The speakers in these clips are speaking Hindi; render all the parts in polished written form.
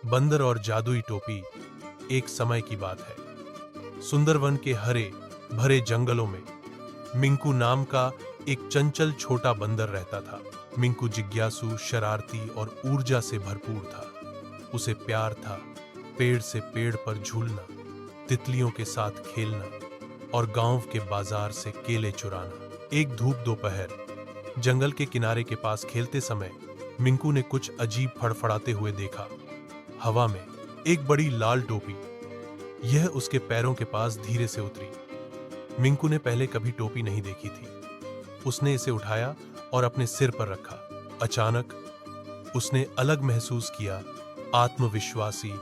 बंदर और जादुई टोपी। एक समय की बात है। सुंदरवन के हरे भरे जंगलों में मिंकू नाम का एक चंचल छोटा बंदर रहता था। मिंकू जिज्ञासु, शरारती और ऊर्जा से भरपूर था। उसे प्यार था पेड़ से पेड़ पर झूलना, तितलियों के साथ खेलना और गांव के बाजार से केले चुराना। एक धूप दोपहर जंगल के किनारे के पास खेलते समय मिंकू ने कुछ अजीब फड़फड़ाते हुए देखा। हवा में एक बड़ी लाल टोपी, यह उसके पैरों के पास धीरे से उतरी। मिंकू ने पहले कभी टोपी नहीं देखी थी। उसने इसे उठाया और अपने सिर पर रखा। अचानक उसने अलग महसूस किया, आत्मविश्वासी,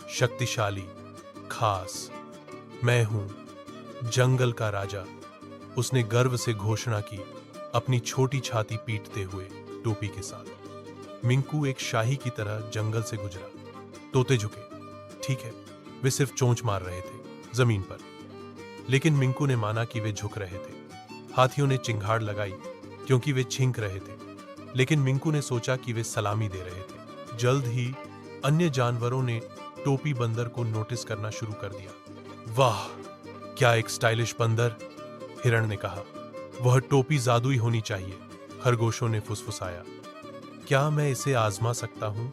शक्तिशाली, खास। मैं हूं जंगल का राजा, उसने गर्व से घोषणा की, अपनी छोटी छाती पीटते हुए टोपी के साथ। मिंकू एक शाही की तरह जंगल से गुजरा। तोते झुके, ठीक है, वे सिर्फ चोंच मार रहे थे जमीन पर, लेकिन मिंकू ने माना कि वे झुक रहे थे। हाथियों ने चिंगाड़ लगाई क्योंकि वे छींक रहे थे, लेकिन मिंकू ने सोचा कि वे सलामी दे रहे थे। जल्द ही अन्य जानवरों ने टोपी बंदर को नोटिस करना शुरू कर दिया। वाह, क्या एक स्टाइलिश बंदर, हिरण ने कहा। वह टोपी जादुई होनी चाहिए, खरगोशों ने फुसफुसाया। क्या मैं इसे आजमा सकता हूं?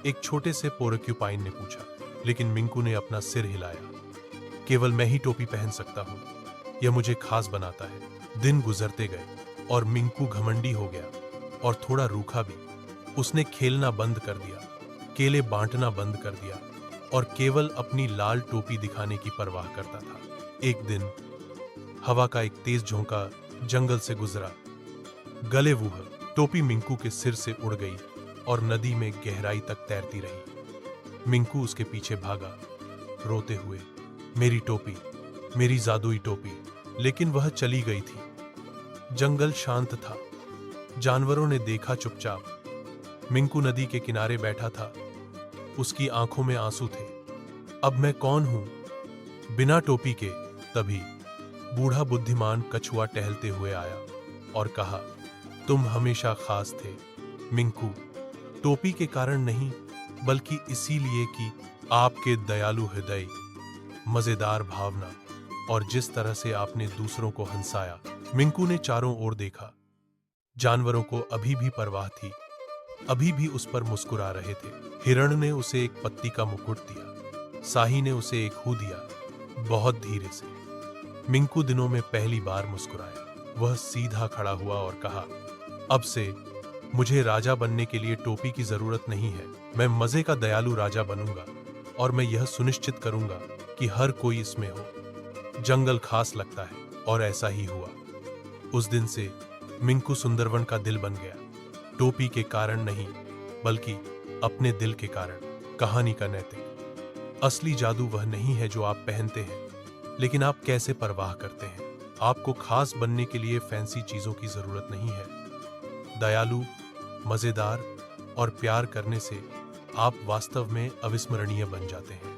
एक छोटे से पोरक्यूपाइन ने पूछा, लेकिन मिंकू ने अपना सिर हिलाया। केवल मैं ही टोपी पहन सकता हूं, यह मुझे खास बनाता है। दिन गुजरते गए और मिंकू घमंडी हो गया और थोड़ा रूखा भी। उसने खेलना बंद कर दिया, केले बांटना बंद कर दिया और केवल अपनी लाल टोपी दिखाने की परवाह करता था। एक दिन हवा का एक तेज झोंका जंगल से गुजरा। गले वूह टोपी मिंकू के सिर से उड़ गई और नदी में गहराई तक तैरती रही। मिंकू उसके पीछे भागा, रोते हुए, मेरी टोपी, मेरी जादुई टोपी। लेकिन वह चली गई थी। जंगल शांत था। जानवरों ने देखा चुपचाप। मिंकू नदी के किनारे बैठा था। उसकी आंखों में आंसू थे। अब मैं कौन हूं बिना टोपी के? तभी बूढ़ा बुद्धिमान कछुआ टहलते हुए आया और कहा, तुम हमेशा खास थे मिंकू, टोपी के कारण नहीं, बल्कि इसीलिए कि आपके दयालु हृदय, मजेदार भावना और जिस तरह से आपने दूसरों को हंसाया। मिंकू ने चारों ओर देखा। जानवरों को अभी भी परवाह थी, अभी भी उस पर मुस्कुरा रहे थे। हिरण ने उसे एक पत्ती का मुकुट दिया, साही ने उसे एक हू दिया, बहुत धीरे से। मिंकू दिनों में पहली बार मुस्कुराया। वह सीधा खड़ा हुआ और कहा, अब से मुझे राजा बनने के लिए टोपी की जरूरत नहीं है। मैं मजे का दयालु राजा बनूंगा और मैं यह सुनिश्चित करूंगा कि हर कोई इसमें हो। जंगल खास लगता है और ऐसा ही हुआ। उस दिन से मिंकू सुंदरवन का दिल बन गया, टोपी के कारण नहीं, बल्कि अपने दिल के कारण। कहानी का नैतिक असली जादू वह नहीं है जो आप पहनते हैं, लेकिन आप कैसे परवाह करते हैं। आपको खास बनने के लिए फैंसी चीजों की जरूरत नहीं है। दयालु, मजेदार और प्यार करने से आप वास्तव में अविस्मरणीय बन जाते हैं।